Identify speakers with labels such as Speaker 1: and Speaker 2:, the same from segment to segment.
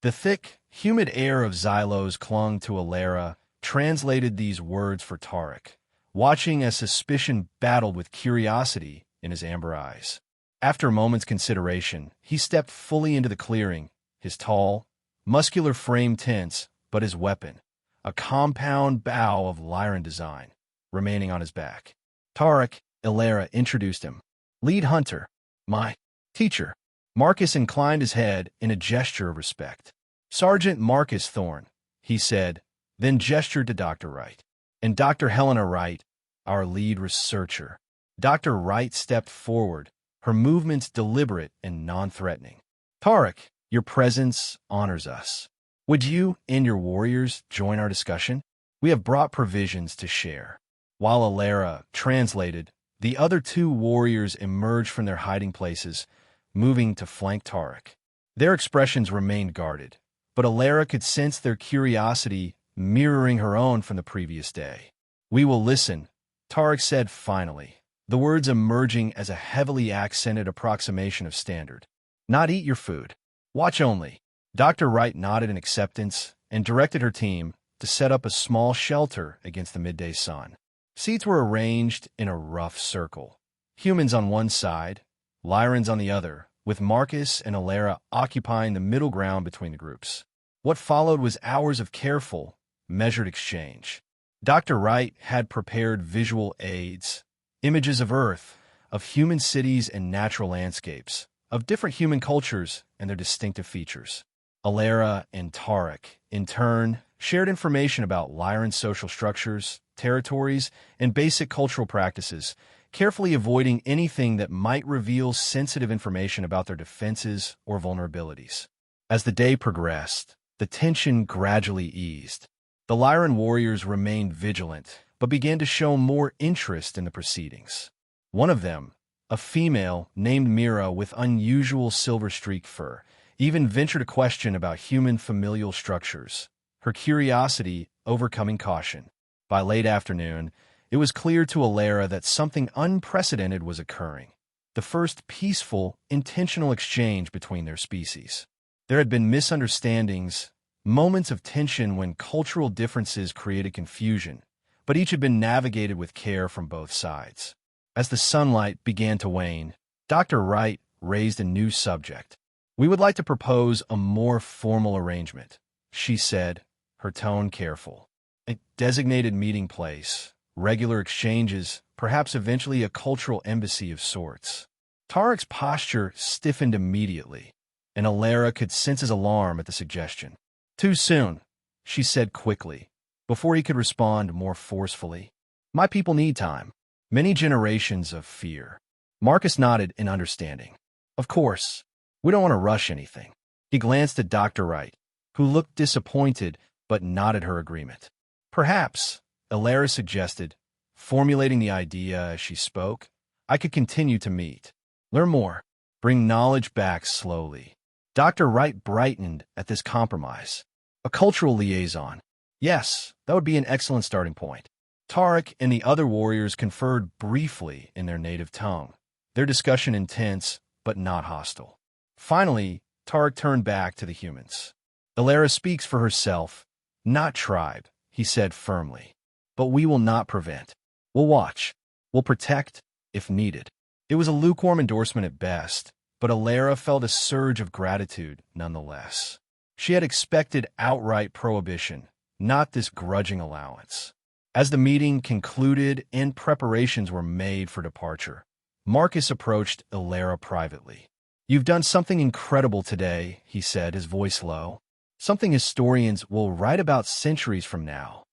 Speaker 1: The thick, humid air of Xylos clung to Alara, translated these words for Tarek, watching as suspicion battled with curiosity in his amber eyes. After a moment's consideration, he stepped fully into the clearing, his tall, muscular frame tense, but his weapon, a compound bow of Lyran design, remaining on his back. Tarek, Alara introduced him. Lead hunter, my teacher. Marcus inclined his head in a gesture of respect. Sergeant Marcus Thorne, he said, then gestured to Dr. Wright. And Dr. Helena Wright, our lead researcher. Dr. Wright stepped forward, her movements deliberate and non-threatening. Tarek, your presence honors us. Would you and your warriors join our discussion? We have brought provisions to share. While Alara translated, the other two warriors emerged from their hiding places, moving to flank Tarek. Their expressions remained guarded, but Alara could sense their curiosity mirroring her own from the previous day. We will listen, Tarek said finally, the words emerging as a heavily accented approximation of standard. Not eat your food. Watch only. Dr. Wright nodded in acceptance and directed her team to set up a small shelter against the midday sun. Seats were arranged in a rough circle. Humans on one side, Lyrans on the other, with Marcus and Alara occupying the middle ground between the groups. What followed was hours of careful, measured exchange. Dr. Wright had prepared visual aids, images of Earth, of human cities and natural landscapes, of different human cultures and their distinctive features. Alara and Tarek, in turn, shared information about Lyran social structures, territories, and basic cultural practices, carefully avoiding anything that might reveal sensitive information about their defenses or vulnerabilities. As the day progressed, the tension gradually eased. The Lyran warriors remained vigilant, but began to show more interest in the proceedings. One of them, a female named Mira with unusual silver-streaked fur, even ventured a question about human familial structures, her curiosity overcoming caution. By late afternoon, it was clear to Alara that something unprecedented was occurring. The first peaceful, intentional exchange between their species. There had been misunderstandings, moments of tension when cultural differences created confusion, but each had been navigated with care from both sides. As the sunlight began to wane, Dr. Wright raised a new subject. We would like to propose a more formal arrangement, she said, her tone careful. A designated meeting place, regular exchanges, perhaps eventually a cultural embassy of sorts. Tarek's posture stiffened immediately, and Alara could sense his alarm at the suggestion. Too soon, she said quickly, before he could respond more forcefully. My people need time. Many generations of fear. Marcus nodded in understanding. Of course, we don't want to rush anything. He glanced at Dr. Wright, who looked disappointed but nodded her agreement. Perhaps, Alara suggested, formulating the idea as she spoke, I could continue to meet. Learn more. Bring knowledge back slowly. Dr. Wright brightened at this compromise. A cultural liaison. Yes, that would be an excellent starting point. Tarek and the other warriors conferred briefly in their native tongue, their discussion intense but not hostile. Finally, Tarek turned back to the humans. Alara speaks for herself, not tribe, he said firmly. But we will not prevent. We'll watch. We'll protect, if needed. It was a lukewarm endorsement at best, but Alara felt a surge of gratitude nonetheless. She had expected outright prohibition, not this grudging allowance. As the meeting concluded and preparations were made for departure, Marcus approached Alara privately. You've done something incredible today, he said, his voice low. Something historians will write about centuries from now.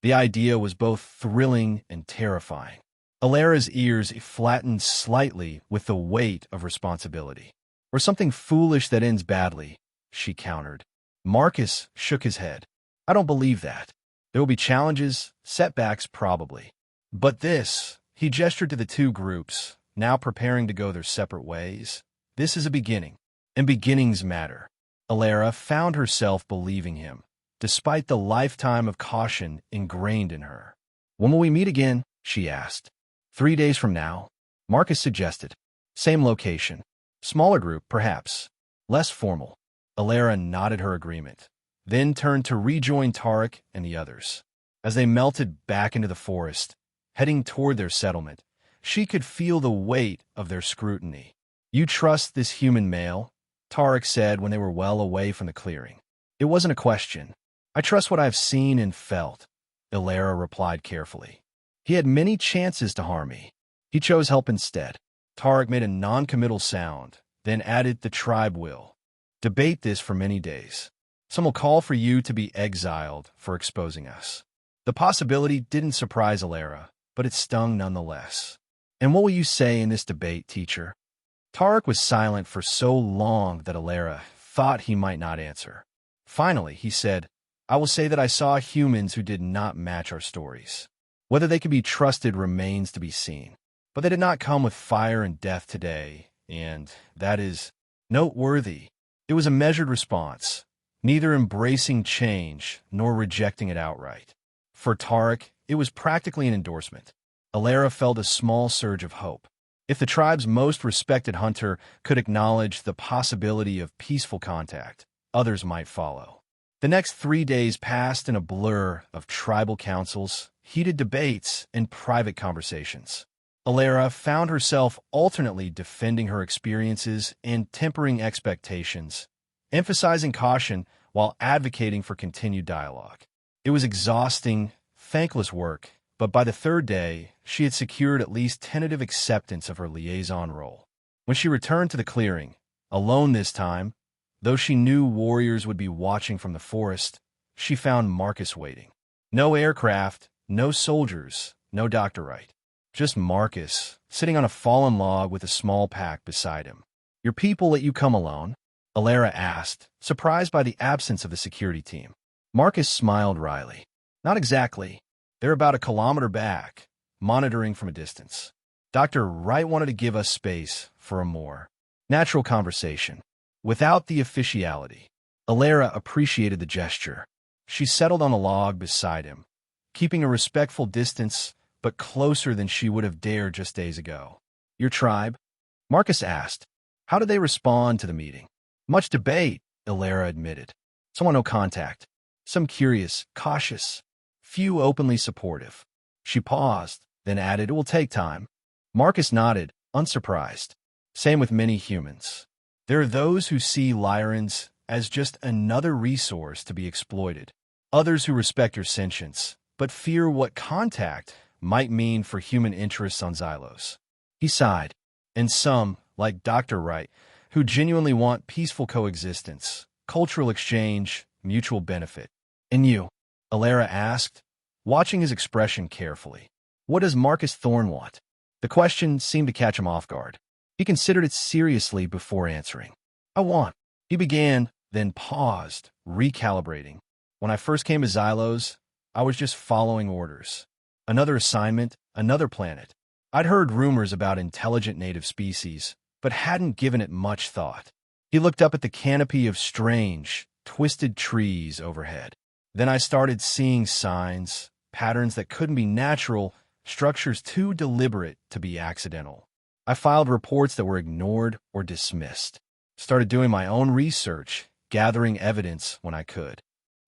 Speaker 1: The idea was both thrilling and terrifying. Alara's ears flattened slightly with the weight of responsibility. Or something foolish that ends badly, she countered. Marcus shook his head. I don't believe that. There will be challenges, setbacks probably. But this, he gestured to the two groups, now preparing to go their separate ways. This is a beginning, and beginnings matter. Alara found herself believing him, despite the lifetime of caution ingrained in her. When will we meet again? She asked. 3 days from now, Marcus suggested. Same location. Smaller group, perhaps. Less formal. Alara nodded her agreement, then turned to rejoin Tarek and the others. As they melted back into the forest, heading toward their settlement, she could feel the weight of their scrutiny. "You trust this human male?" Tarek said when they were well away from the clearing. "It wasn't a question. I trust what I've seen and felt," Alara replied carefully. "He had many chances to harm me. He chose help instead." Tarek made a non-committal sound, then added, "The tribe will debate this for many days. Some will call for you to be exiled for exposing us." The possibility didn't surprise Alara, but it stung nonetheless. "And what will you say in this debate, teacher?" Tarek was silent for so long that Alara thought he might not answer. Finally, he said, "I will say that I saw humans who did not match our stories. Whether they can be trusted remains to be seen. But they did not come with fire and death today, and that is noteworthy." It was a measured response, neither embracing change nor rejecting it outright. For Tarek, it was practically an endorsement. Alara felt a small surge of hope. If the tribe's most respected hunter could acknowledge the possibility of peaceful contact, others might follow. The next 3 days passed in a blur of tribal councils, heated debates, and private conversations. Alara found herself alternately defending her experiences and tempering expectations, emphasizing caution while advocating for continued dialogue. It was exhausting, thankless work, but by the third day, she had secured at least tentative acceptance of her liaison role. When she returned to the clearing, alone this time, though she knew warriors would be watching from the forest, she found Marcus waiting. No aircraft, no soldiers, no Dr. Wright. Just Marcus, sitting on a fallen log with a small pack beside him. "Your people let you come alone?" Alara asked, surprised by the absence of the security team. Marcus smiled wryly. "Not exactly. They're about a kilometer back, monitoring from a distance. Dr. Wright wanted to give us space for a more natural conversation, without the officiality." Alara appreciated the gesture. She settled on a log beside him, keeping a respectful distance, but closer than she would have dared just days ago. "Your tribe?" Marcus asked. "How did they respond to the meeting?" "Much debate," Alara admitted. "Some no contact. Some curious, cautious. Few openly supportive." She paused, then added, "It will take time." Marcus nodded, unsurprised. "Same with many humans. There are those who see Lyrans as just another resource to be exploited. Others who respect your sentience, but fear what contact might mean for human interests on Xylos." He sighed. "And some, like Dr. Wright, who genuinely want peaceful coexistence, cultural exchange, mutual benefit." "And you?" Alara asked, watching his expression carefully. "What does Marcus Thorne want?" The question seemed to catch him off guard. He considered it seriously before answering. "I want," he began, then paused, recalibrating. "When I first came to Xylos, I was just following orders. Another assignment, another planet. I'd heard rumors about intelligent native species, but hadn't given it much thought." He looked up at the canopy of strange, twisted trees overhead. "Then I started seeing signs, patterns that couldn't be natural, structures too deliberate to be accidental. I filed reports that were ignored or dismissed. Started doing my own research, gathering evidence when I could."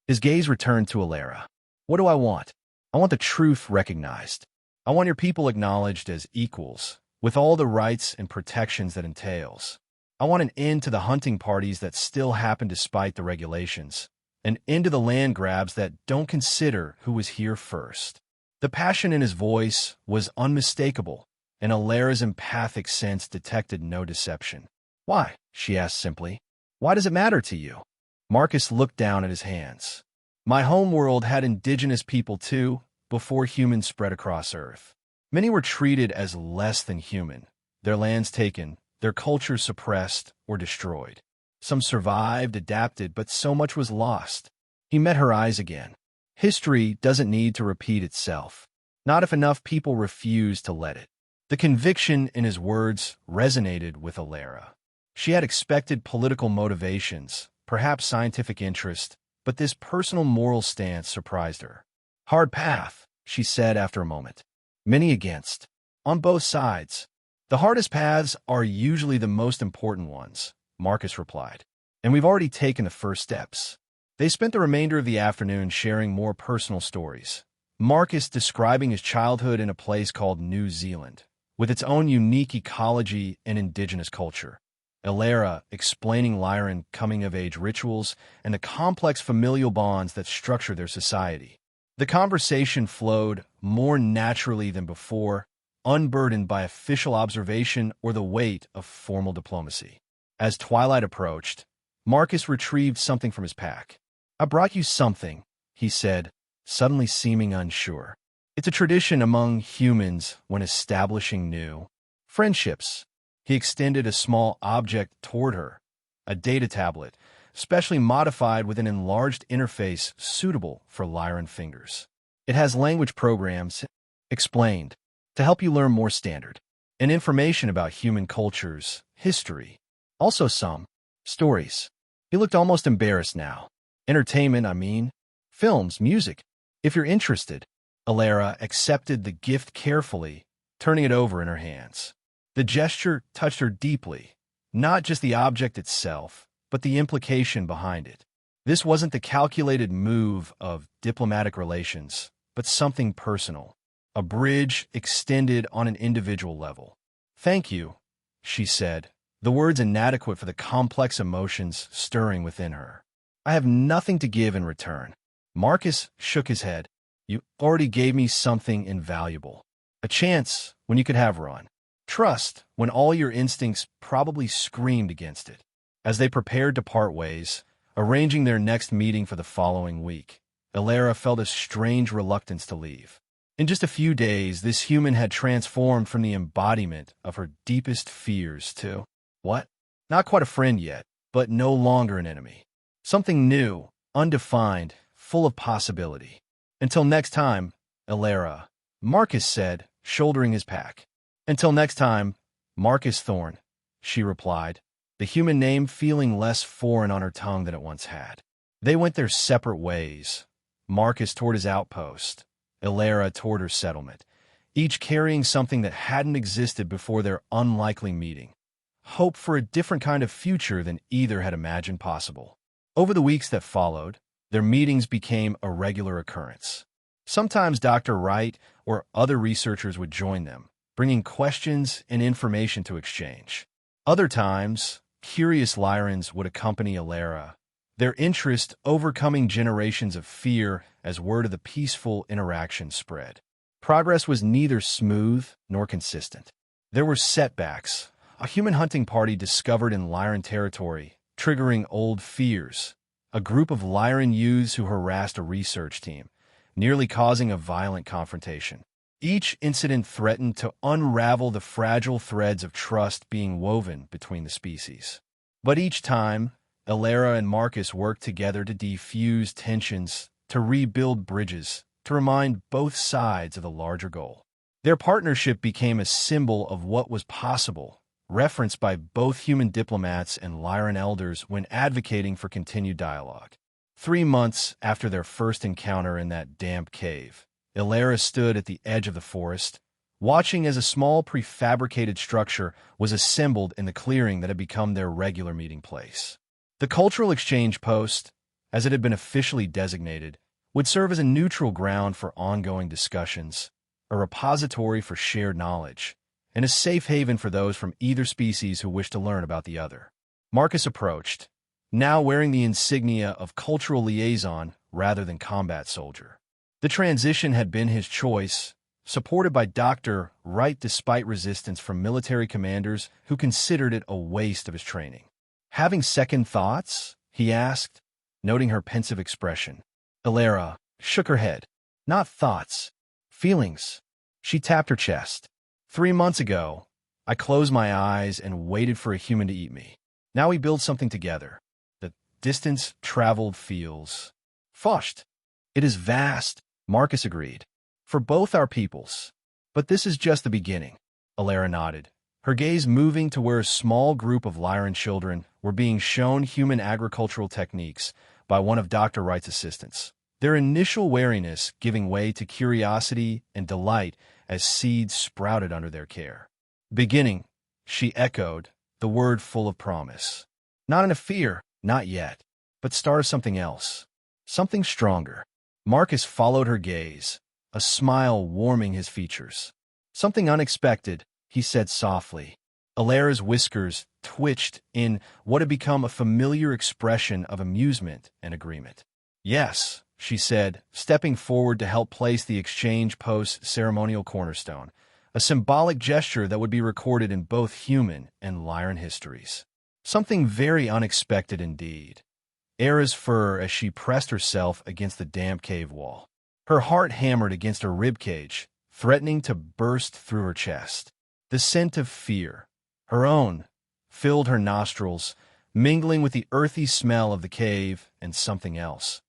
Speaker 1: His gaze returned to Alara. "What do I want? I want the truth recognized. I want your people acknowledged as equals, with all the rights and protections that entails. I want an end to the hunting parties that still happen despite the regulations, an end to the land grabs that don't consider who was here first." The passion in his voice was unmistakable, and Alara's empathic sense detected no deception. "Why?" she asked simply. "Why does it matter to you?" Marcus looked down at his hands. "My homeworld had indigenous people too, before humans spread across Earth. Many were treated as less than human, their lands taken, their cultures suppressed or destroyed. Some survived, adapted, but so much was lost." He met her eyes again. "History doesn't need to repeat itself. Not if enough people refuse to let it." The conviction in his words resonated with Alara. She had expected political motivations, perhaps scientific interest, but this personal moral stance surprised her. "Hard path," she said after a moment. "Many against. On both sides." "The hardest paths are usually the most important ones," Marcus replied. and we've already taken the first steps. They spent the remainder of the afternoon sharing more personal stories. Marcus describing his childhood in a place called New Zealand, with its own unique ecology and indigenous culture. Elara explaining Lyran coming-of-age rituals and the complex familial bonds that structure their society. The conversation flowed more naturally than before, unburdened by official observation or the weight of formal diplomacy. As twilight approached, Marcus retrieved something from his pack. "I brought you something," he said, suddenly seeming unsure. "It's a tradition among humans when establishing new friendships." He extended a small object toward her, a data tablet, specially modified with an enlarged interface suitable for Lyran fingers. "It has language programs," explained, "to help you learn more standard and information about human cultures, history. Also some stories." He looked almost embarrassed now. "Entertainment, I mean. Films, music. If you're interested." Elara accepted the gift carefully, turning it over in her hands. The gesture touched her deeply, not just the object itself, but the implication behind it. This wasn't the calculated move of diplomatic relations, but something personal, a bridge extended on an individual level. "Thank you," she said, the words inadequate for the complex emotions stirring within her. "I have nothing to give in return." Marcus shook his head. "You already gave me something invaluable. A chance when you could have run. Trust when all your instincts probably screamed against it." As they prepared to part ways, arranging their next meeting for the following week, Elara felt a strange reluctance to leave. In just a few days, this human had transformed from the embodiment of her deepest fears to, what? Not quite a friend yet, but no longer an enemy. Something new, undefined, full of possibility. "Until next time, Elara," Marcus said, shouldering his pack. "Until next time, Marcus Thorne," she replied, the human name feeling less foreign on her tongue than it once had. They went their separate ways, Marcus toward his outpost, Elara toward her settlement, each carrying something that hadn't existed before their unlikely meeting. Hope for a different kind of future than either had imagined possible. Over the weeks that followed, their meetings became a regular occurrence. Sometimes Dr. Wright or other researchers would join them, bringing questions and information to exchange. Other times, curious Lyrans would accompany Elara, their interest overcoming generations of fear as word of the peaceful interaction spread. Progress was neither smooth nor consistent. There were setbacks. A human hunting party discovered in Lyran territory, triggering old fears. A group of Lyran youths who harassed a research team, nearly causing a violent confrontation. Each incident threatened to unravel the fragile threads of trust being woven between the species. But each time, Elara and Marcus worked together to defuse tensions, to rebuild bridges, to remind both sides of the larger goal. Their partnership became a symbol of what was possible, referenced by both human diplomats and Lyran elders when advocating for continued dialogue. 3 months after their first encounter in that damp cave, Elara stood at the edge of the forest, watching as a small prefabricated structure was assembled in the clearing that had become their regular meeting place. The cultural exchange post, as it had been officially designated, would serve as a neutral ground for ongoing discussions, a repository for shared knowledge, and a safe haven for those from either species who wished to learn about the other. Marcus approached, now wearing the insignia of cultural liaison rather than combat soldier. The transition had been his choice, supported by Dr. Wright despite resistance from military commanders who considered it a waste of his training. "Having second thoughts?" he asked, noting her pensive expression. Elara shook her head. "Not thoughts. Feelings." She tapped her chest. 3 months ago, I closed my eyes and waited for a human to eat me. Now we build something together. The distance traveled feels fushed. It is vast, Marcus agreed, for both our peoples. But this is just the beginning. Elara nodded, her gaze moving to where a small group of Lyran children were being shown human agricultural techniques by one of Dr. Wright's assistants, their initial wariness giving way to curiosity and delight as seeds sprouted under their care. "Beginning," she echoed, the word full of promise. "Not in a fear, Not yet. But start something else. Something stronger. Marcus followed her gaze, a smile warming his features. Something unexpected, he said softly. Alara's whiskers twitched in what had become a familiar expression of amusement and agreement. Yes, she said, stepping forward to help place the exchange post's ceremonial cornerstone, a symbolic gesture that would be recorded in both human and Lyran histories. Something very unexpected indeed. Era's fur as she pressed herself against the damp cave wall. Her heart hammered against her ribcage, threatening to burst through her chest. The scent of fear, her own, filled her nostrils, mingling with the earthy smell of the cave and something else.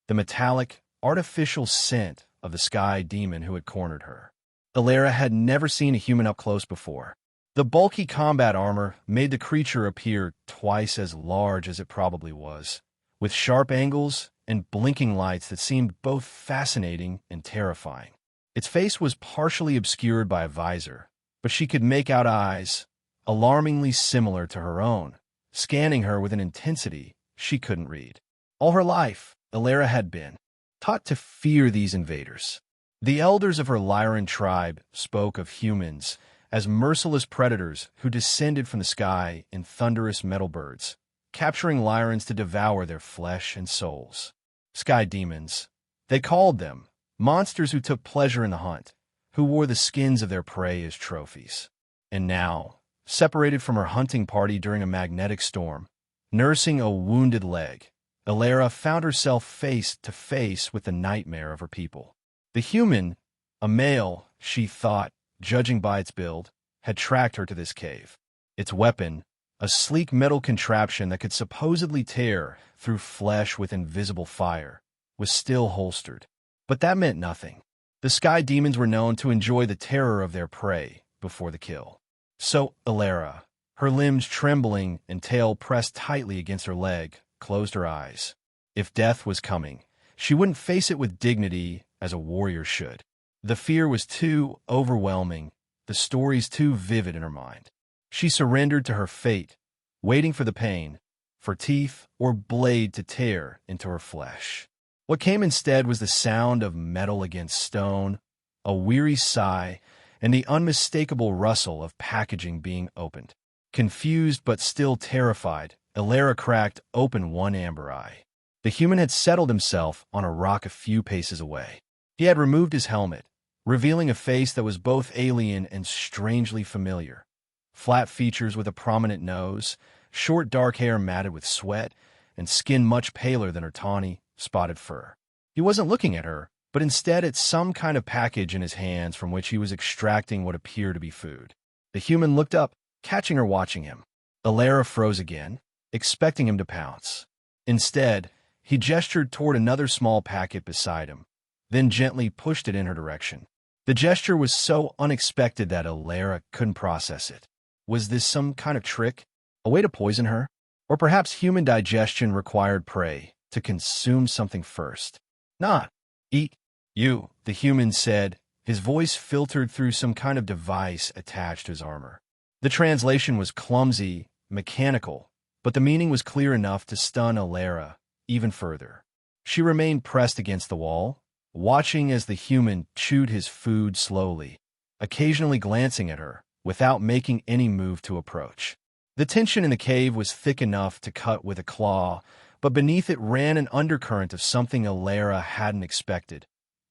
Speaker 1: The metallic, artificial scent of the sky demon who had cornered her. Alara had never seen a human up close before. The bulky combat armor made the creature appear twice as large as it probably was, with sharp angles and blinking lights that seemed both fascinating and terrifying. Its face was partially obscured by a visor, but she could make out eyes, alarmingly similar to her own, scanning her with an intensity she couldn't read. All her life, Alara had been taught to fear these invaders. The elders of her Lyran tribe spoke of humans as merciless predators who descended from the sky in thunderous metal birds, capturing Lyrans to devour their flesh and souls. Sky demons, they called them, monsters who took pleasure in the hunt, who wore the skins of their prey as trophies. And now, separated from her hunting party during a magnetic storm, nursing a wounded leg, Alara found herself face to face with the nightmare of her people. The human, a male, she thought, judging by its build, had tracked her to this cave. Its weapon, a sleek metal contraption that could supposedly tear through flesh with invisible fire, was still holstered. But that meant nothing. The sky demons were known to enjoy the terror of their prey before the kill. So Alara, her limbs trembling and tail pressed tightly against her leg, closed her eyes. If death was coming, she wouldn't face it with dignity as a warrior should. The fear was too overwhelming, the stories too vivid in her mind. She surrendered to her fate, waiting for the pain, for teeth or blade to tear into her flesh. What came instead was the sound of metal against stone, a weary sigh, and the unmistakable rustle of packaging being opened. Confused but still terrified, Alara cracked open one amber eye. The human had settled himself on a rock a few paces away. He had removed his helmet, revealing a face that was both alien and strangely familiar. Flat features with a prominent nose, short dark hair matted with sweat, and skin much paler than her tawny, spotted fur. He wasn't looking at her, but instead at some kind of package in his hands from which he was extracting what appeared to be food. The human looked up, catching her watching him. Alara froze again, expecting him to pounce. Instead, he gestured toward another small packet beside him, then gently pushed it in her direction. The gesture was so unexpected that Alara couldn't process it. Was this some kind of trick? A way to poison her? Or perhaps human digestion required prey to consume something first? Not. Eat. You, the human said, his voice filtered through some kind of device attached to his armor. The translation was clumsy, mechanical, but the meaning was clear enough to stun Alara even further. She remained pressed against the wall, watching as the human chewed his food slowly, occasionally glancing at her, without making any move to approach. The tension in the cave was thick enough to cut with a claw, but beneath it ran an undercurrent of something Alara hadn't expected.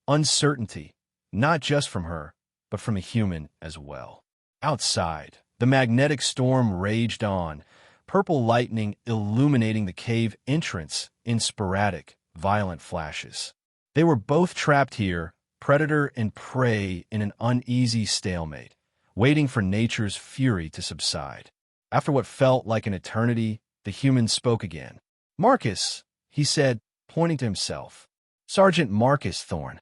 Speaker 1: Uncertainty, not just from her, but from a human as well. Outside, the magnetic storm raged on, purple lightning illuminating the cave entrance in sporadic, violent flashes. They were both trapped here, predator and prey, in an uneasy stalemate, waiting for nature's fury to subside. After what felt like an eternity, the human spoke again. "Marcus," he said, pointing to himself. "Sergeant Marcus Thorne."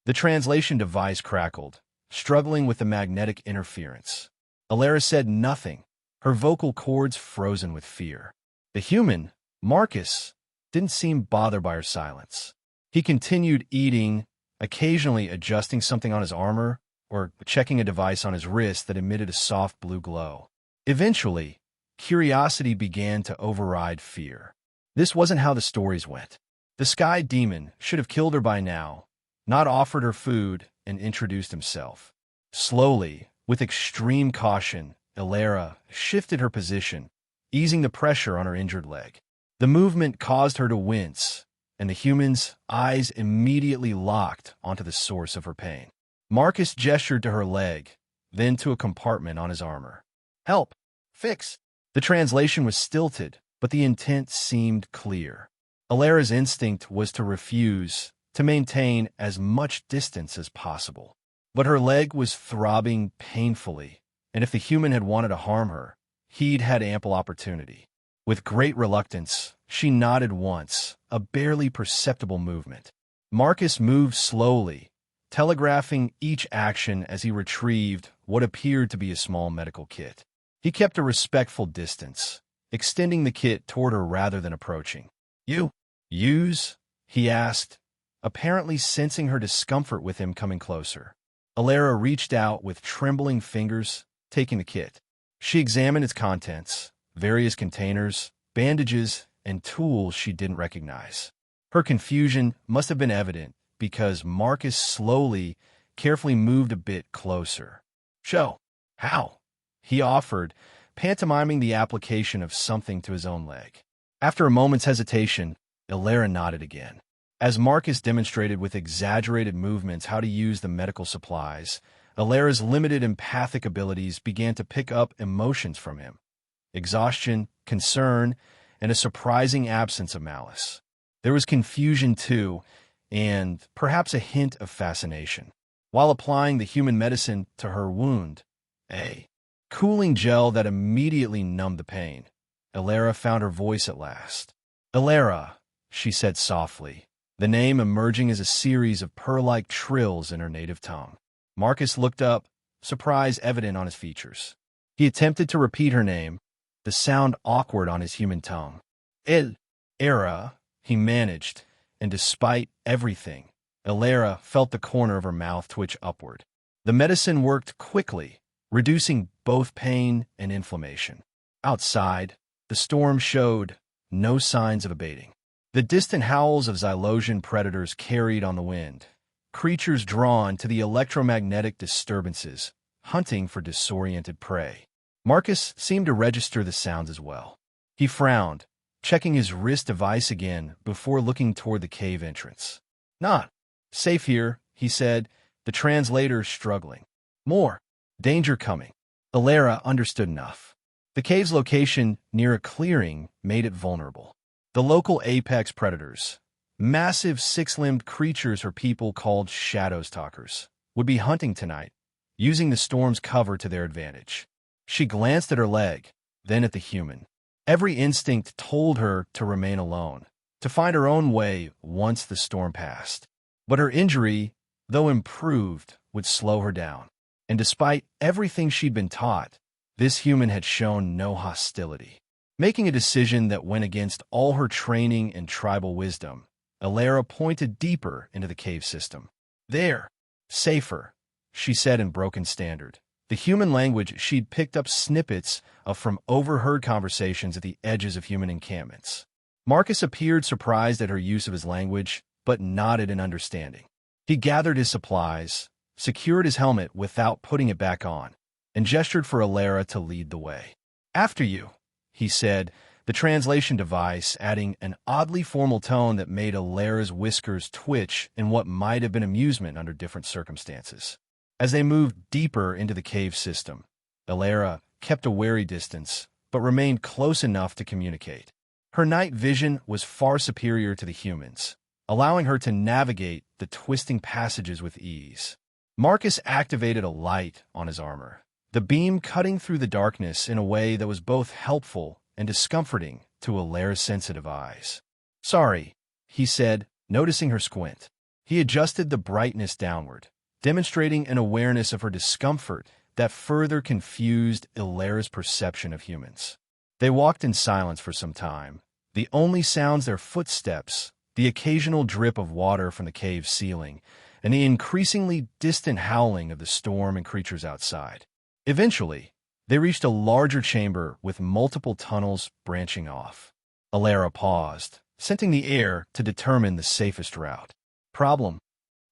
Speaker 1: The translation device crackled, struggling with the magnetic interference. Alara said nothing, her vocal cords frozen with fear. The human, Marcus, didn't seem bothered by her silence. He continued eating, occasionally adjusting something on his armor or checking a device on his wrist that emitted a soft blue glow. Eventually, curiosity began to override fear. This wasn't how the stories went. The sky demon should have killed her by now, not offered her food, and introduced himself. Slowly, with extreme caution, Ilara shifted her position, easing the pressure on her injured leg. The movement caused her to wince, and the human's eyes immediately locked onto the source of her pain. Marcus gestured to her leg, then to a compartment on his armor. "Help! Fix!" The translation was stilted, but the intent seemed clear. Ilara's instinct was to refuse, to maintain as much distance as possible. But her leg was throbbing painfully, and if the human had wanted to harm her, he'd had ample opportunity. With great reluctance, she nodded once, a barely perceptible movement. Marcus moved slowly, telegraphing each action as he retrieved what appeared to be a small medical kit. He kept a respectful distance, extending the kit toward her rather than approaching. "You use?" he asked, apparently sensing her discomfort with him coming closer. Ilara reached out with trembling fingers, taking the kit. She examined its contents, various containers, bandages, and tools she didn't recognize. Her confusion must have been evident because Marcus slowly, carefully moved a bit closer. "Show. How?" he offered, pantomiming the application of something to his own leg. After a moment's hesitation, Ilara nodded again. As Marcus demonstrated with exaggerated movements how to use the medical supplies, Ilara's limited empathic abilities began to pick up emotions from him. Exhaustion, concern, and a surprising absence of malice. There was confusion, too, and perhaps a hint of fascination. While applying the human medicine to her wound, a cooling gel that immediately numbed the pain, Ilara found her voice at last. "Ilara," she said softly, the name emerging as a series of purr-like trills in her native tongue. Marcus looked up, surprise evident on his features. He attempted to repeat her name, the sound awkward on his human tongue. "Era," he managed, and despite everything, Ilara felt the corner of her mouth twitch upward. The medicine worked quickly, reducing both pain and inflammation. Outside, the storm showed no signs of abating. The distant howls of Xylosian predators carried on the wind, creatures drawn to the electromagnetic disturbances, hunting for disoriented prey. Marcus seemed to register the sounds as well. He frowned, checking his wrist device again before looking toward the cave entrance. "Not safe here," he said, the translator struggling. "More danger coming." Ilara understood enough. The cave's location near a clearing made it vulnerable. The local apex predators, massive six-limbed creatures her people called shadow stalkers, would be hunting tonight, using the storm's cover to their advantage. She glanced at her leg, then at the human. Every instinct told her to remain alone, to find her own way once the storm passed. But her injury, though improved, would slow her down. And despite everything she'd been taught, this human had shown no hostility. Making a decision that went against all her training and tribal wisdom, Ilara pointed deeper into the cave system. "There, safer," she said in broken standard, the human language she'd picked up snippets of from overheard conversations at the edges of human encampments. Marcus appeared surprised at her use of his language, but nodded in understanding. He gathered his supplies, secured his helmet without putting it back on, and gestured for Ilara to lead the way. "After you," he said, the translation device adding an oddly formal tone that made Ilara's whiskers twitch in what might have been amusement under different circumstances. As they moved deeper into the cave system, Ilara kept a wary distance, but remained close enough to communicate. Her night vision was far superior to the humans, allowing her to navigate the twisting passages with ease. Marcus activated a light on his armor, the beam cutting through the darkness in a way that was both helpful and discomforting to Ilara's sensitive eyes. "Sorry," he said, noticing her squint. He adjusted the brightness downward, demonstrating an awareness of her discomfort that further confused Ilara's perception of humans. They walked in silence for some time, the only sounds their footsteps, the occasional drip of water from the cave's ceiling, and the increasingly distant howling of the storm and creatures outside. Eventually, they reached a larger chamber with multiple tunnels branching off. Alara paused, scenting the air to determine the safest route. Problem?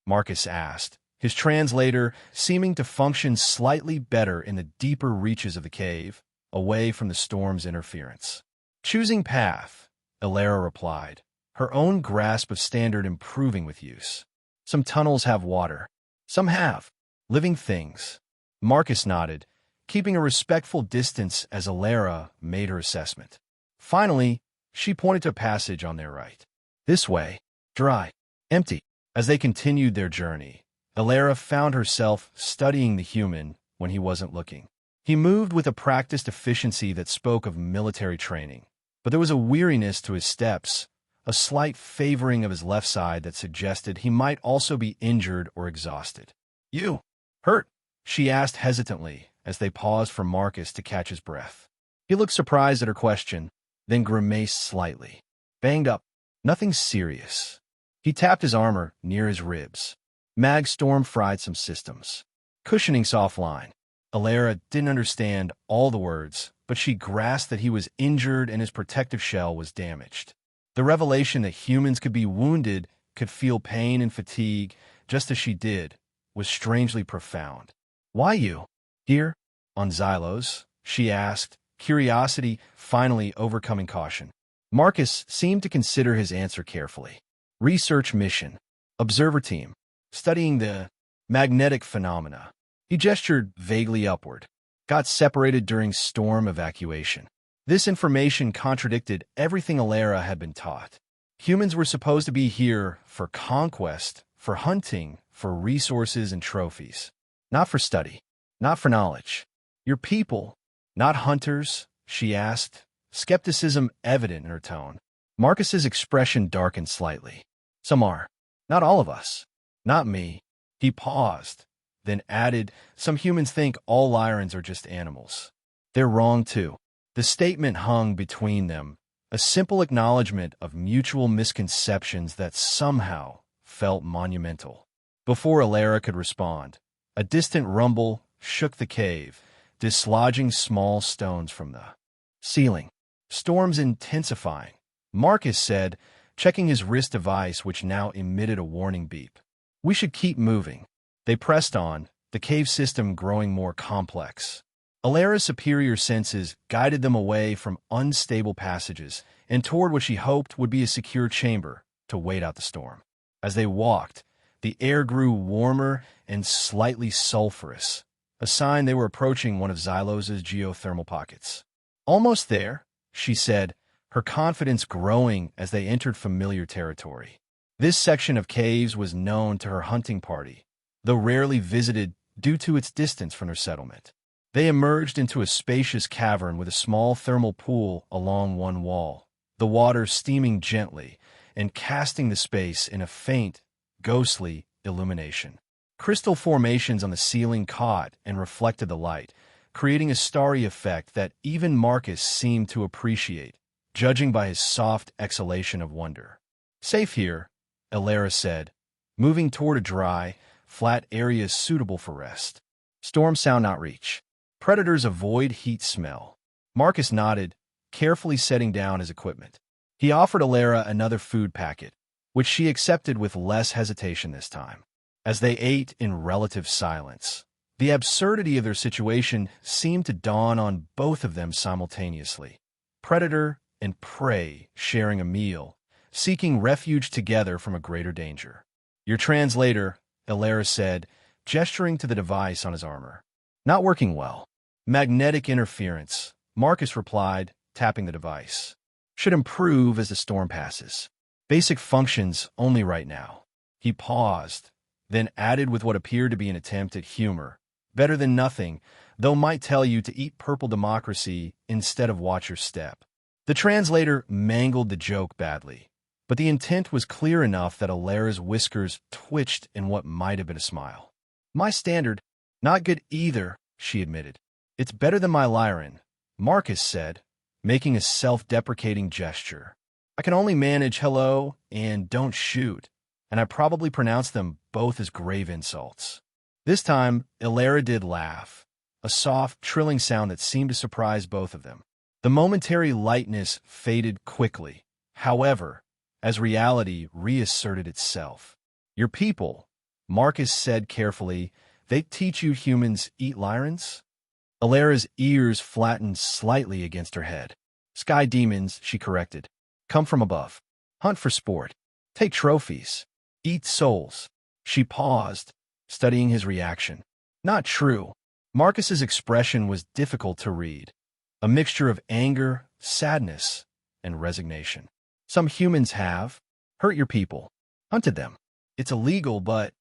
Speaker 1: Marcus asked, his translator seeming to function slightly better in the deeper reaches of the cave, away from the storm's interference. Choosing path, Alara replied, her own grasp of standard improving with use. Some tunnels have water. Some have living things. Marcus nodded, keeping a respectful distance as Alara made her assessment. Finally, she pointed to a passage on their right. This way, dry, empty. As they continued their journey, Alara found herself studying the human when he wasn't looking. He moved with a practiced efficiency that spoke of military training, but there was a weariness to his steps, a slight favoring of his left side that suggested he might also be injured or exhausted. You hurt? She asked hesitantly as they paused for Marcus to catch his breath. He looked surprised at her question, then grimaced slightly. Banged up. Nothing serious. He tapped his armor near his ribs. Mag storm fried some systems. Cushioning soft line. Alara didn't understand all the words, but she grasped that he was injured and his protective shell was damaged. The revelation that humans could be wounded, could feel pain and fatigue, just as she did, was strangely profound. Why you? Here? On Xylos? She asked, curiosity finally overcoming caution. Marcus seemed to consider his answer carefully. Research mission. Observer team. Studying the magnetic phenomena. He gestured vaguely upward. Got separated during storm evacuation. This information contradicted everything Alara had been taught. Humans were supposed to be here for conquest, for hunting, for resources and trophies. Not for study. Not for knowledge. Your people, not hunters? She asked, skepticism evident in her tone. Marcus's expression darkened slightly. Some are. Not all of us. Not me. He paused, then added, some humans think all Lyrans are just animals. They're wrong too. The statement hung between them, a simple acknowledgement of mutual misconceptions that somehow felt monumental. Before Alara could respond, a distant rumble shook the cave, dislodging small stones from the ceiling. Storms intensifying, Marcus said, checking his wrist device which now emitted a warning beep. We should keep moving. They pressed on, the cave system growing more complex. Alara's superior senses guided them away from unstable passages and toward what she hoped would be a secure chamber to wait out the storm. As they walked, the air grew warmer and slightly sulfurous, a sign they were approaching one of Xylos's geothermal pockets. Almost there, she said, her confidence growing as they entered familiar territory. This section of caves was known to her hunting party, though rarely visited due to its distance from their settlement. They emerged into a spacious cavern with a small thermal pool along one wall, the water steaming gently and casting the space in a faint, ghostly illumination. Crystal formations on the ceiling caught and reflected the light, creating a starry effect that even Marcus seemed to appreciate, judging by his soft exhalation of wonder. Safe here, Alara said, moving toward a dry, flat area suitable for rest. Storm sound not reach. Predators avoid heat smell. Marcus nodded, carefully setting down his equipment. He offered Alara another food packet, which she accepted with less hesitation this time. As they ate in relative silence, the absurdity of their situation seemed to dawn on both of them simultaneously. Predator and prey sharing a meal, seeking refuge together from a greater danger. Your translator, Alara said, gesturing to the device on his armor. Not working well. Magnetic interference, Marcus replied, tapping the device. Should improve as the storm passes. Basic functions only right now. He paused, then added with what appeared to be an attempt at humor. Better than nothing, though might tell you to eat purple democracy instead of watch your step. The translator mangled the joke badly, but the intent was clear enough that Alara's whiskers twitched in what might have been a smile. My standard, not good either, she admitted. It's better than my Lyran, Marcus said, making a self-deprecating gesture. I can only manage hello and don't shoot, and I probably pronounce them both as grave insults. This time, Alara did laugh, a soft, trilling sound that seemed to surprise both of them. The momentary lightness faded quickly, however, as reality reasserted itself. Your people, Marcus said carefully, they teach you humans eat lyrans? Alara's ears flattened slightly against her head. Sky demons, she corrected. Come from above. Hunt for sport. Take trophies. Eat souls. She paused, studying his reaction. Not true. Marcus's expression was difficult to read. A mixture of anger, sadness, and resignation. Some humans have hurt your people, hunted them. It's illegal, but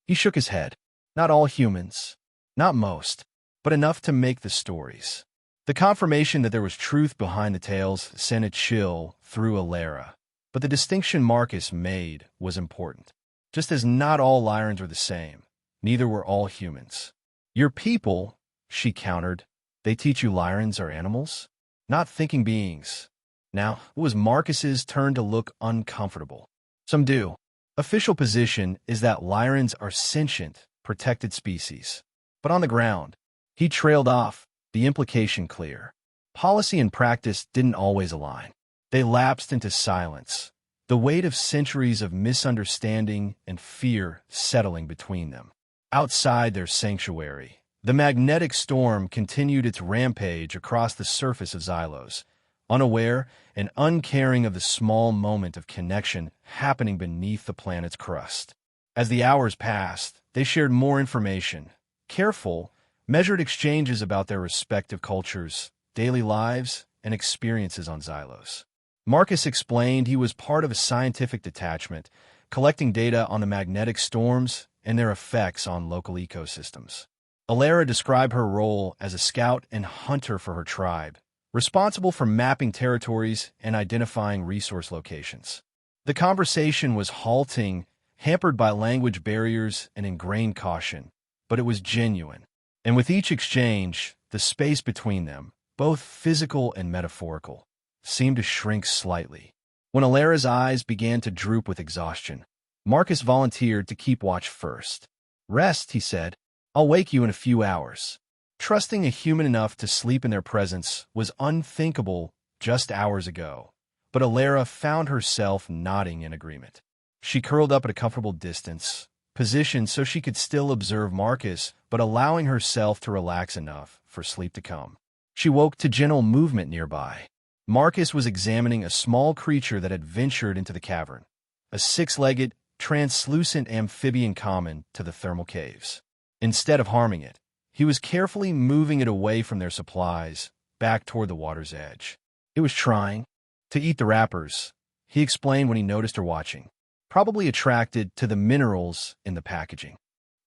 Speaker 1: he shook his head. Not all humans, not most, but enough to make the stories. The confirmation that there was truth behind the tales sent a chill through Alara, but the distinction Marcus made was important. Just as not all Lyrans were the same, neither were all humans. Your people, she countered, they teach you Lyrans are animals? Not thinking beings. Now, it was Marcus's turn to look uncomfortable. Some do. Official position is that Lyrans are sentient, protected species. But on the ground, he trailed off, the implication clear. Policy and practice didn't always align. They lapsed into silence, the weight of centuries of misunderstanding and fear settling between them. Outside their sanctuary, the magnetic storm continued its rampage across the surface of Xylos, unaware and uncaring of the small moment of connection happening beneath the planet's crust. As the hours passed, they shared more information, careful, measured exchanges about their respective cultures, daily lives, and experiences on Xylos. Marcus explained he was part of a scientific detachment, collecting data on the magnetic storms and their effects on local ecosystems. Alara described her role as a scout and hunter for her tribe, responsible for mapping territories and identifying resource locations. The conversation was halting, hampered by language barriers and ingrained caution, but it was genuine. And with each exchange, the space between them, both physical and metaphorical, seemed to shrink slightly. When Alara's eyes began to droop with exhaustion, Marcus volunteered to keep watch first. Rest, he said. I'll wake you in a few hours. Trusting a human enough to sleep in their presence was unthinkable just hours ago, but Alara found herself nodding in agreement. She curled up at a comfortable distance, positioned so she could still observe Marcus, but allowing herself to relax enough for sleep to come. She woke to gentle movement nearby. Marcus was examining a small creature that had ventured into the cavern, a six-legged, translucent amphibian common to the thermal caves. Instead of harming it, he was carefully moving it away from their supplies, back toward the water's edge. It was trying to eat the wrappers, he explained when he noticed her watching, probably attracted to the minerals in the packaging.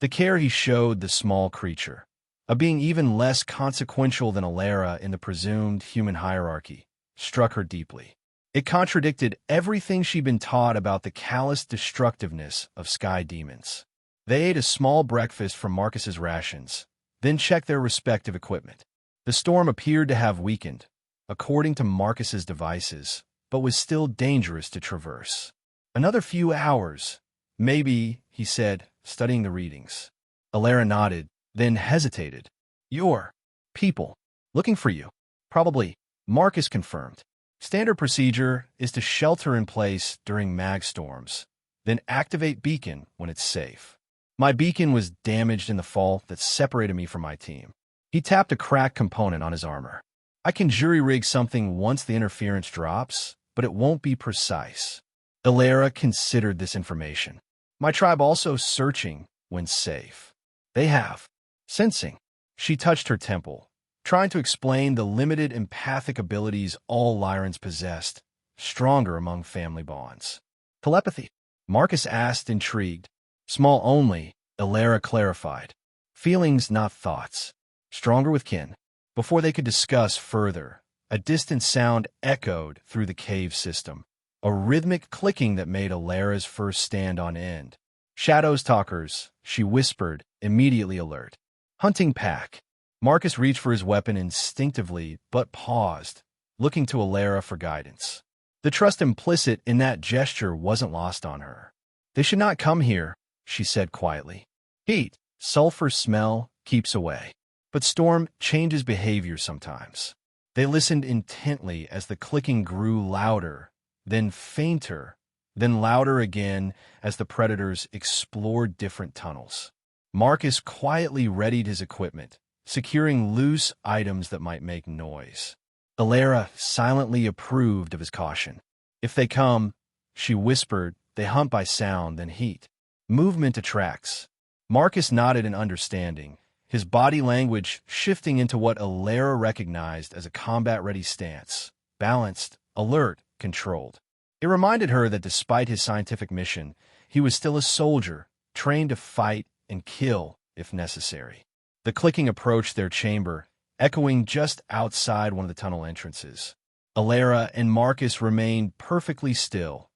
Speaker 1: The care he showed the small creature, a being even less consequential than Alara in the presumed human hierarchy, struck her deeply. It contradicted everything she'd been taught about the callous destructiveness of sky demons. They ate a small breakfast from Marcus's rations, then checked their respective equipment. The storm appeared to have weakened, according to Marcus's devices, but was still dangerous to traverse. Another few hours, maybe, he said, studying the readings. Alara nodded, then hesitated. Your people, looking for you. Probably, Marcus confirmed. Standard procedure is to shelter in place during mag storms, then activate beacon when it's safe. My beacon was damaged in the fall that separated me from my team. He tapped a cracked component on his armor. I can jury-rig something once the interference drops, but it won't be precise. Alara considered this information. My tribe also searching when safe. They have. Sensing. She touched her temple, trying to explain the limited empathic abilities all Lyrans possessed, stronger among family bonds. Telepathy? Marcus asked, intrigued. Small only, Alara clarified. Feelings, not thoughts. Stronger with kin. Before they could discuss further, a distant sound echoed through the cave system, a rhythmic clicking that made Alara's first stand on end. Shadows talkers, she whispered, immediately alert. Hunting pack. Marcus reached for his weapon instinctively, but paused, looking to Alara for guidance. The trust implicit in that gesture wasn't lost on her. They should not come here, she said quietly. Heat, sulfur smell, keeps away. But storm changes behavior sometimes. They listened intently as the clicking grew louder, then fainter, then louder again as the predators explored different tunnels. Marcus quietly readied his equipment, securing loose items that might make noise. Alara silently approved of his caution. If they come, she whispered, they hunt by sound, then heat. Movement attracts. Marcus nodded in understanding, his body language shifting into what Alara recognized as a combat-ready stance, balanced, alert, controlled. It reminded her that despite his scientific mission, he was still a soldier, trained to fight and kill if necessary. The clicking approached their chamber, echoing just outside one of the tunnel entrances. Alara and Marcus remained perfectly still,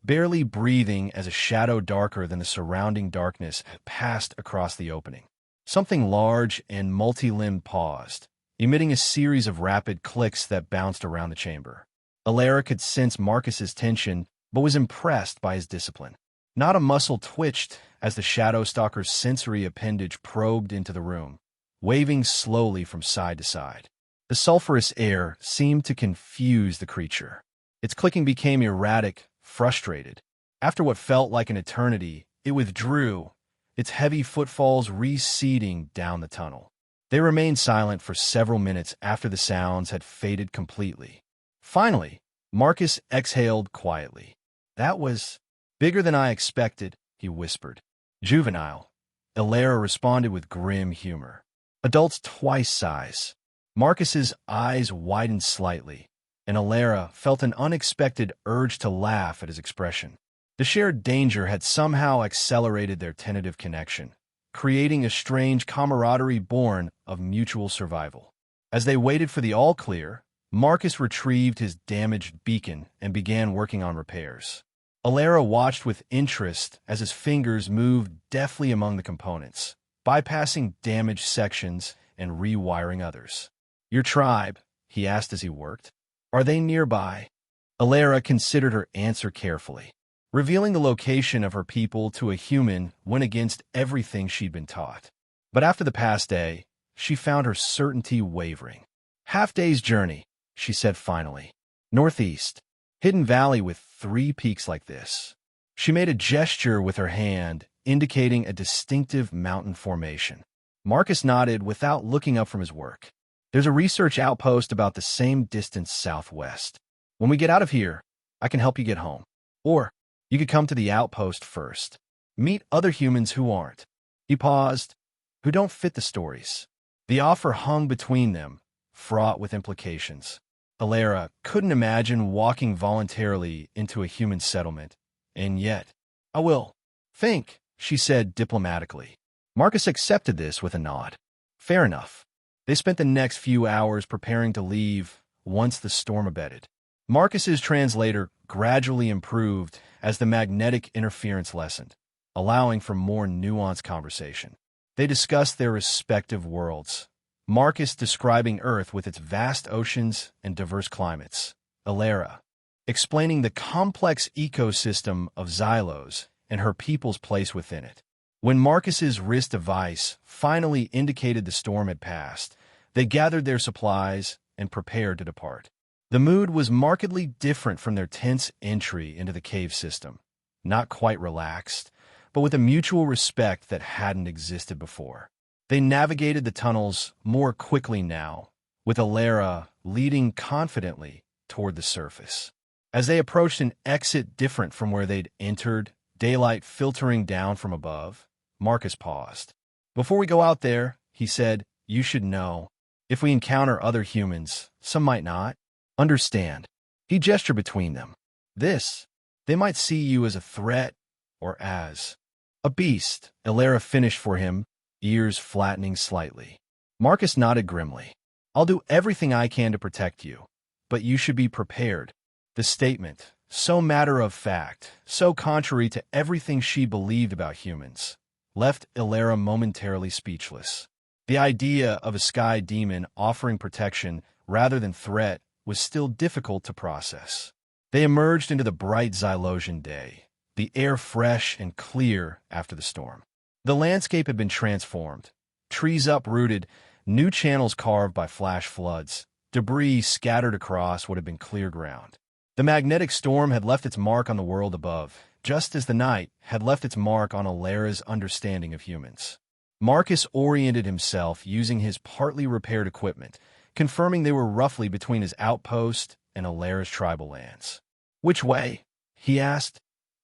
Speaker 1: barely breathing as a shadow darker than the surrounding darkness passed across the opening. Something large and multi-limbed paused, emitting a series of rapid clicks that bounced around the chamber. Alara could sense Marcus's tension, but was impressed by his discipline. Not a muscle twitched as the Shadow Stalker's sensory appendage probed into the room, waving slowly from side to side. The sulphurous air seemed to confuse the creature. Its clicking became erratic, frustrated. After what felt like an eternity, it withdrew, its heavy footfalls receding down the tunnel. They remained silent for several minutes after the sounds had faded completely. Finally, Marcus exhaled quietly. "That was bigger than I expected," he whispered. "Juvenile," Alara responded with grim humor. "Adults twice size." Marcus's eyes widened slightly, and Alara felt an unexpected urge to laugh at his expression. The shared danger had somehow accelerated their tentative connection, creating a strange camaraderie born of mutual survival. As they waited for the all-clear, Marcus retrieved his damaged beacon and began working on repairs. Alara watched with interest as his fingers moved deftly among the components, bypassing damaged sections and rewiring others. "Your tribe," he asked as he worked. "Are they nearby?" Alara considered her answer carefully. Revealing the location of her people to a human went against everything she'd been taught. But after the past day, she found her certainty wavering. "Half-day's journey," she said finally. "Northeast. Hidden valley with 3 peaks like this." She made a gesture with her hand, indicating a distinctive mountain formation. Marcus nodded without looking up from his work. "There's a research outpost about the same distance southwest. When we get out of here, I can help you get home. Or you could come to the outpost first. Meet other humans who aren't." He paused, "who don't fit the stories." The offer hung between them, fraught with implications. Alara couldn't imagine walking voluntarily into a human settlement, and yet, "I will think," she said diplomatically. Marcus accepted this with a nod. Fair enough. They spent the next few hours preparing to leave once the storm abated. Marcus's translator gradually improved as the magnetic interference lessened, allowing for more nuanced conversation. They discussed their respective worlds, Marcus describing Earth with its vast oceans and diverse climates, Alara explaining the complex ecosystem of Xylos and her people's place within it. When Marcus's wrist device finally indicated the storm had passed, they gathered their supplies and prepared to depart. The mood was markedly different from their tense entry into the cave system, not quite relaxed, but with a mutual respect that hadn't existed before. They navigated the tunnels more quickly now, with Alara leading confidently toward the surface. As they approached an exit different from where they'd entered, daylight filtering down from above, Marcus paused. "Before we go out there," he said, "you should know. If we encounter other humans, some might not understand." He gestured between them. They might see you as a threat or as a beast," Alara finished for him, ears flattening slightly. Marcus nodded grimly. "I'll do everything I can to protect you, but you should be prepared." The statement, so matter-of-fact, so contrary to everything she believed about humans, left Alara momentarily speechless. The idea of a sky demon offering protection rather than threat was still difficult to process. They emerged into the bright Xylosian day, the air fresh and clear after the storm. The landscape had been transformed, trees uprooted, new channels carved by flash floods, Debris scattered across what had been clear ground. The magnetic storm had left its mark on the world above, just as the night had left its mark on Alera's understanding of humans. Marcus oriented himself using his partly repaired equipment, confirming they were roughly between his outpost and Alera's tribal lands. "Which way?" he asked,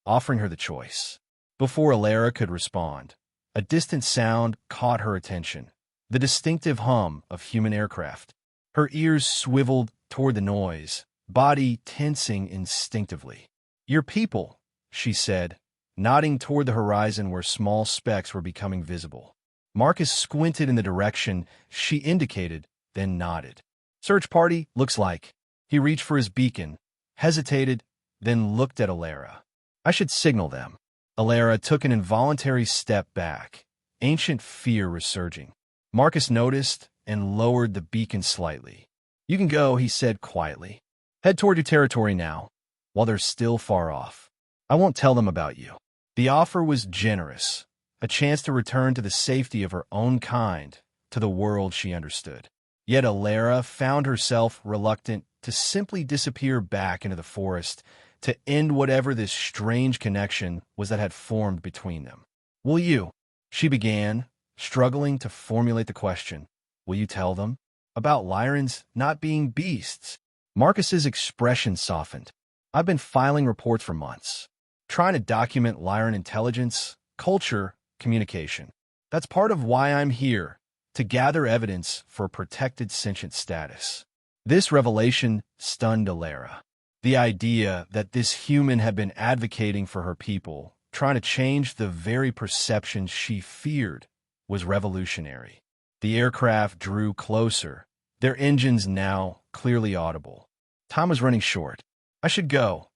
Speaker 1: offering her the choice. Before Alera could respond, a distant sound caught her attention, the distinctive hum of human aircraft. Her ears swiveled toward the noise, body tensing instinctively. "Your people," she said, nodding toward the horizon where small specks were becoming visible. Marcus squinted in the direction she indicated, then nodded. "Search party, looks like." He reached for his beacon, hesitated, then looked at Alera. "I should signal them." Alera took an involuntary step back, ancient fear resurging. Marcus noticed and lowered the beacon slightly. "You can go," he said quietly. "Head toward your territory now, while they're still far off. I won't tell them about you." The offer was generous, a chance to return to the safety of her own kind, to the world she understood. Yet Alera found herself reluctant to simply disappear back into the forest, to end whatever this strange connection was that had formed between them. "Will you?" she began, struggling to formulate the question. "Will you tell them about Lyrans not being beasts?" Marcus's expression softened. "I've been filing reports for months, trying to document Lyran intelligence, culture, communication. That's part of why I'm here, to gather evidence for protected sentient status." This revelation stunned Alera. The idea that this human had been advocating for her people, trying to change the very perception she feared, was revolutionary. The aircraft drew closer, their engines now clearly audible. Time was running short. "I should go,"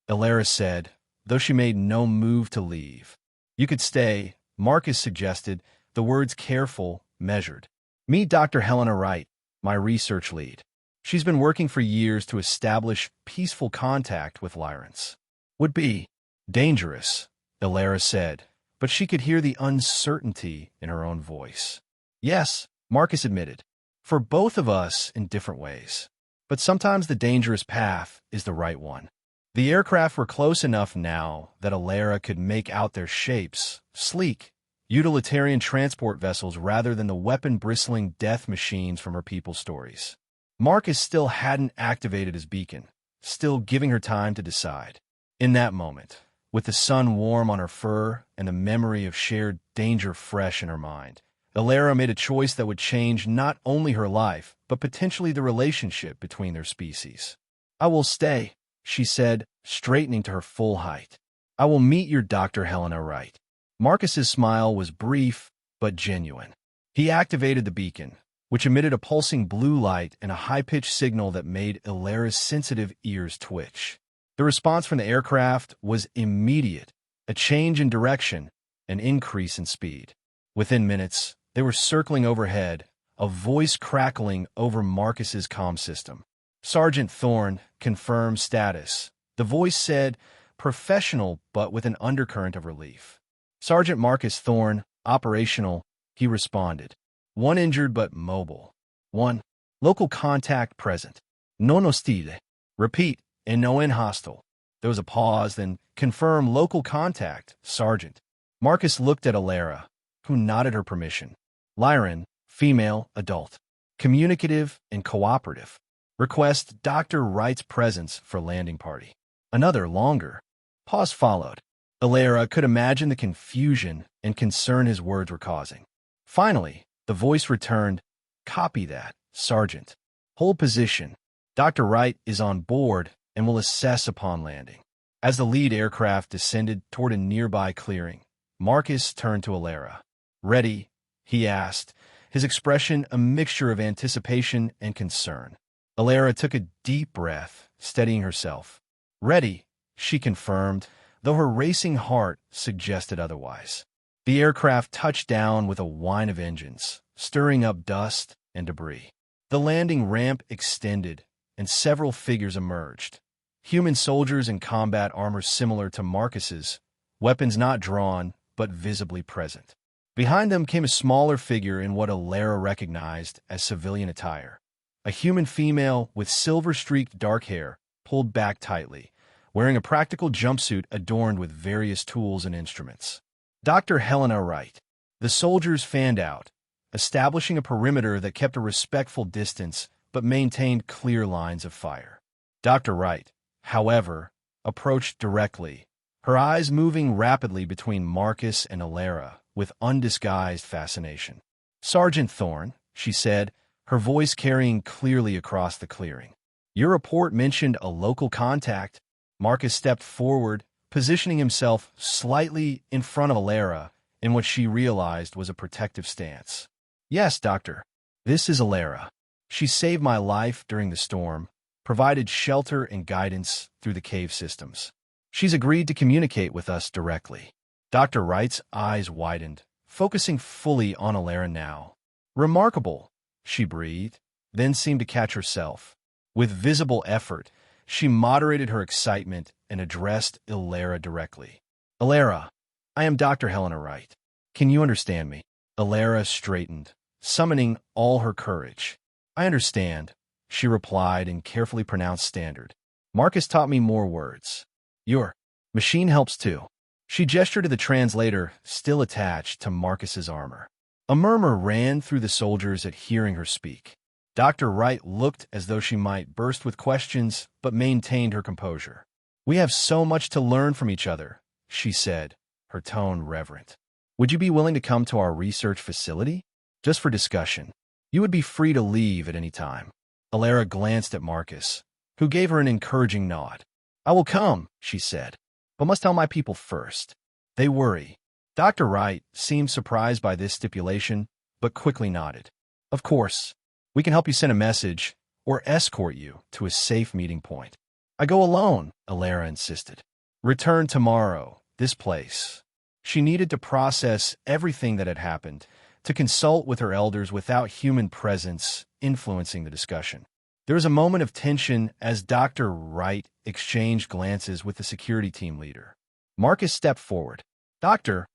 Speaker 1: Alera said, though she made no move to leave. "You could stay," Marcus suggested, the words careful, measured. "Meet Dr. Helena Wright, my research lead. She's been working for years to establish peaceful contact with Lyrans." "Would be dangerous," Alera said, but she could hear the uncertainty in her own voice. "Yes," Marcus admitted, "for both of us in different ways. But sometimes the dangerous path is the right one." The aircraft were close enough now that Alera could make out their shapes, sleek, utilitarian transport vessels rather than the weapon-bristling death machines from her people's stories. Marcus still hadn't activated his beacon, still giving her time to decide. In that moment, with the sun warm on her fur and the memory of shared danger fresh in her mind, Alera made a choice that would change not only her life, but potentially the relationship between their species. "I will stay," she said, straightening to her full height. "I will meet your Dr. Helena Wright." Marcus's smile was brief, but genuine. He activated the beacon, which emitted a pulsing blue light and a high-pitched signal that made Alera's sensitive ears twitch. The response from the aircraft was immediate, a change in direction, an increase in speed. Within minutes, they were circling overhead, a voice crackling over Marcus's comm system. "Sergeant Thorne, confirm status." The voice said, professional but with an undercurrent of relief. "Sergeant Marcus Thorne, operational," he responded. "One injured but mobile. One. Local contact present. Non hostile." "Repeat, and no in hostile." There was a pause, then, "Confirm local contact, Sergeant." Marcus looked at Alera, who nodded her permission. "Lyran, female, adult. Communicative and cooperative. Request Dr. Wright's presence for landing party." Another longer pause followed. Alera could imagine the confusion and concern his words were causing. Finally, the voice returned, "Copy that, Sergeant. Hold position. Dr. Wright is on board and will assess upon landing." As the lead aircraft descended toward a nearby clearing, Marcus turned to Alera. "Ready?" he asked, his expression a mixture of anticipation and concern. Alera took a deep breath, steadying herself. "Ready," she confirmed, though her racing heart suggested otherwise. The aircraft touched down with a whine of engines, stirring up dust and debris. The landing ramp extended, and several figures emerged. Human soldiers in combat armor similar to Marcus's, weapons not drawn, but visibly present. Behind them came a smaller figure in what Alera recognized as civilian attire. a human female with silver-streaked dark hair, pulled back tightly, wearing a practical jumpsuit adorned with various tools and instruments. Dr. Helena Wright. The soldiers fanned out, establishing a perimeter that kept a respectful distance but maintained clear lines of fire. Dr. Wright, however, approached directly, her eyes moving rapidly between Marcus and Alara with undisguised fascination. "Sergeant Thorne," she said, her voice carrying clearly across the clearing. "Your report mentioned a local contact." Marcus stepped forward, positioning himself slightly in front of Alara in what she realized was a protective stance. "Yes, Doctor. This is Alara. She saved my life during the storm, provided shelter and guidance through the cave systems. She's agreed to communicate with us directly." Dr. Wright's eyes widened, focusing fully on Alara now. "Remarkable," she breathed, then seemed to catch herself. With visible effort, she moderated her excitement and addressed Alara directly. "Alara, I am Dr. Helena Wright. Can you understand me?" Alara straightened, summoning all her courage. "I understand," she replied in carefully pronounced standard. "Marcus taught me more words. Your machine helps too." She gestured to the translator still attached to Marcus's armor. A murmur ran through the soldiers at hearing her speak. Dr. Wright looked as though she might burst with questions, but maintained her composure. "We have so much to learn from each other," she said, her tone reverent. "Would you be willing to come to our research facility? Just for discussion. You would be free to leave at any time." Alara glanced at Marcus, who gave her an encouraging nod. "I will come," she said, "but must tell my people first. They worry." Dr. Wright seemed surprised by this stipulation, but quickly nodded. "Of course. We can help you send a message or escort you to a safe meeting point." "I go alone," Alara insisted. "Return tomorrow, this place." She needed to process everything that had happened, to consult with her elders without human presence influencing the discussion. There was a moment of tension as Dr. Wright exchanged glances with the security team leader. Marcus stepped forward. "Doctor,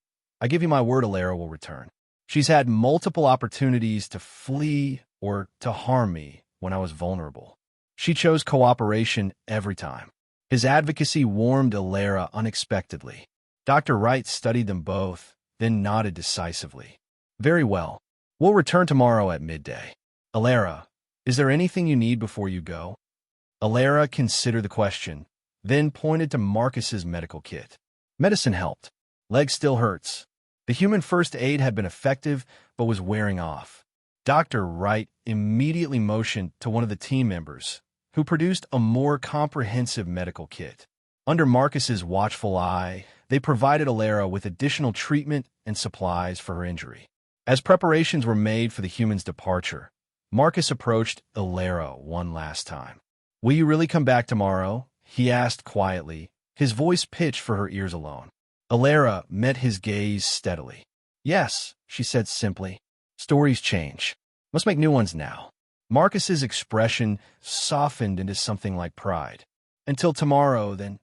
Speaker 1: I give you my word Alara will return. She's had multiple opportunities to flee or to harm me when I was vulnerable. She chose cooperation every time." His advocacy warmed Alara unexpectedly. Dr. Wright studied them both, then nodded decisively. "Very well. We'll return tomorrow at midday. Alara, is there anything you need before you go?" Alara considered the question, then pointed to Marcus's medical kit. Medicine helped. Leg still hurts. The human first aid had been effective, but was wearing off. Dr. Wright immediately motioned to one of the team members, who produced a more comprehensive medical kit. Under Marcus's watchful eye, they provided Alara with additional treatment and supplies for her injury. As preparations were made for the human's departure, Marcus approached Alara one last time. "Will you really come back tomorrow?" he asked quietly, his voice pitched for her ears alone. Alara met his gaze steadily. "Yes," she said simply. "Stories change. Must make new ones now." Marcus's expression softened into something like pride. "Until tomorrow, then."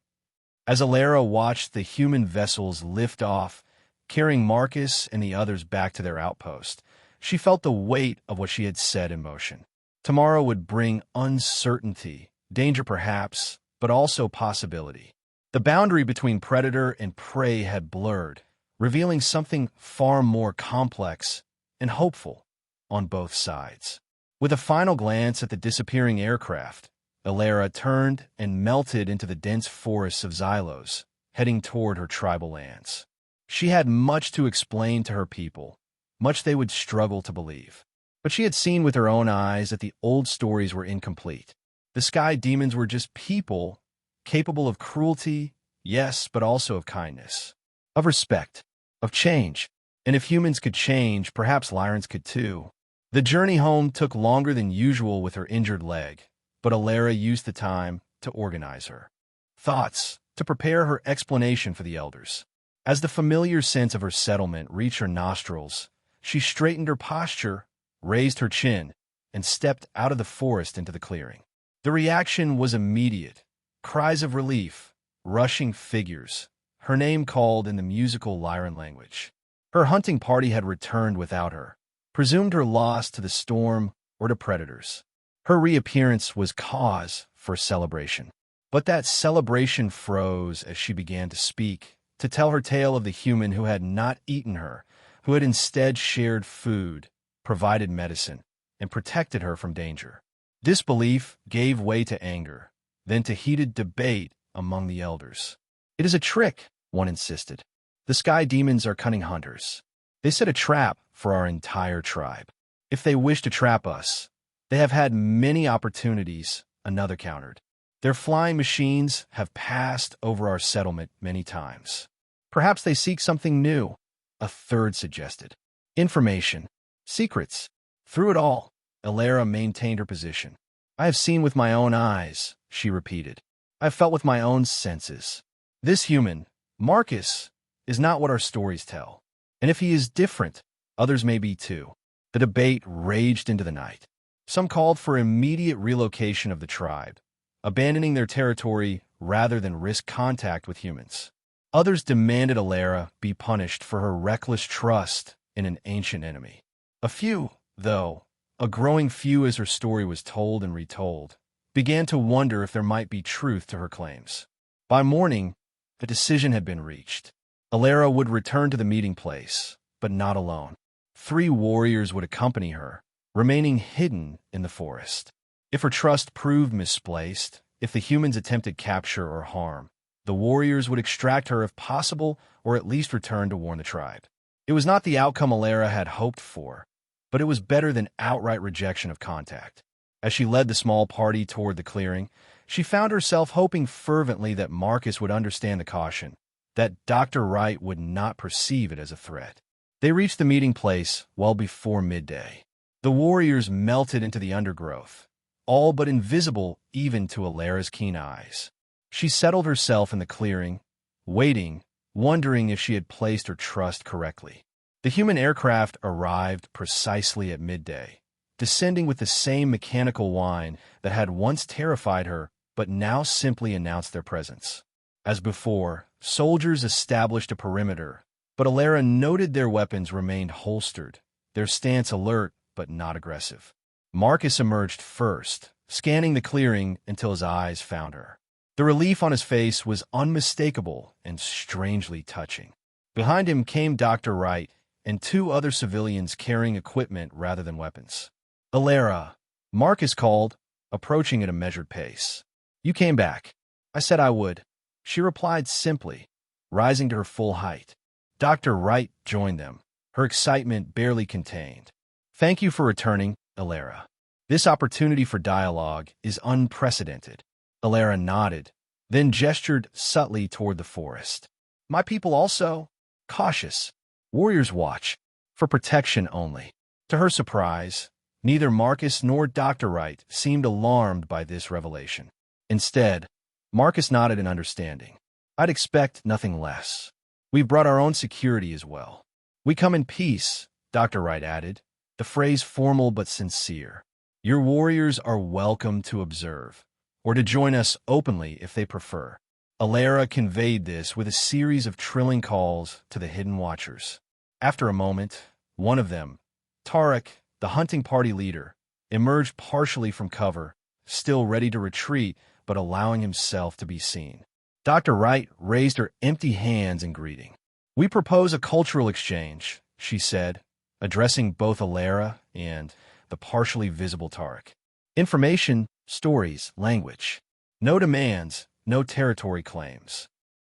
Speaker 1: As Alara watched the human vessels lift off, carrying Marcus and the others back to their outpost, she felt the weight of what she had set in motion. Tomorrow would bring uncertainty, danger perhaps, but also possibility. The boundary between predator and prey had blurred, revealing something far more complex and hopeful on both sides. With a final glance at the disappearing aircraft, Alara turned and melted into the dense forests of Xylos, heading toward her tribal lands. She had much to explain to her people, much they would struggle to believe. But she had seen with her own eyes that the old stories were incomplete. The sky demons were just people, capable of cruelty, yes, but also of kindness, of respect, of change. And if humans could change, perhaps Lyrans could too. The journey home took longer than usual with her injured leg, but Alara used the time to organize her thoughts, to prepare her explanation for the elders. As the familiar sense of her settlement reached her nostrils, she straightened her posture, raised her chin, and stepped out of the forest into the clearing. The reaction was immediate. Cries of relief, rushing figures, her name called in the musical Lyran language. Her hunting party had returned without her, presumed her lost to the storm or to predators. Her reappearance was cause for celebration. But that celebration froze as she began to speak, to tell her tale of the human who had not eaten her, who had instead shared food, provided medicine, and protected her from danger. Disbelief gave way to anger, then to heated debate among the elders. "It is a trick," one insisted. "The sky demons are cunning hunters. They set a trap for our entire tribe. If they wish to trap us, they have had many opportunities," another countered. "Their flying machines have passed over our settlement many times. Perhaps they seek something new," a third suggested. "Information. Secrets." Through it all, Alara maintained her position. "I have seen with my own eyes," she repeated. "I have felt with my own senses. This human, Marcus, is not what our stories tell. And if he is different, others may be too." The debate raged into the night. Some called for immediate relocation of the tribe, abandoning their territory rather than risk contact with humans. Others demanded Alara be punished for her reckless trust in an ancient enemy. A few, though, a growing few as her story was told and retold, began to wonder if there might be truth to her claims. By morning, the decision had been reached. Alara would return to the meeting place, but not alone. 3 warriors would accompany her, remaining hidden in the forest. If her trust proved misplaced, if the humans attempted capture or harm, the warriors would extract her if possible, or at least return to warn the tribe. It was not the outcome Alara had hoped for, but it was better than outright rejection of contact. As she led the small party toward the clearing, she found herself hoping fervently that Marcus would understand the caution, that Dr. Wright would not perceive it as a threat. They reached the meeting place well before midday. The warriors melted into the undergrowth, all but invisible even to Alara's keen eyes. She settled herself in the clearing, waiting, wondering if she had placed her trust correctly. The human aircraft arrived precisely at midday, descending with the same mechanical whine that had once terrified her but now simply announced their presence. As before, soldiers established a perimeter, but Alara noted their weapons remained holstered, their stance alert but not aggressive. Marcus emerged first, scanning the clearing until his eyes found her. The relief on his face was unmistakable and strangely touching. Behind him came Dr. Wright and 2 other civilians carrying equipment rather than weapons. "Alara," Marcus called, approaching at a measured pace. "You came back. I said I would," she replied simply, rising to her full height. Dr. Wright joined them, her excitement barely contained. "Thank you for returning, Alara. This opportunity for dialogue is unprecedented." Alara nodded, then gestured subtly toward the forest. "My people also, cautious. Warriors watch, for protection only." To her surprise, neither Marcus nor Dr. Wright seemed alarmed by this revelation. Instead, Marcus nodded in understanding. "I'd expect nothing less. We've brought our own security as well." "We come in peace," Dr. Wright added, the phrase formal but sincere. "Your warriors are welcome to observe, or to join us openly if they prefer." Alara conveyed this with a series of trilling calls to the hidden watchers. After a moment, one of them, Tarek, the hunting party leader, emerged partially from cover, still ready to retreat but allowing himself to be seen. Dr. Wright raised her empty hands in greeting. "We propose a cultural exchange," she said, addressing both Alara and the partially visible Tarek. "Information, stories, language. No demands, no territory claims."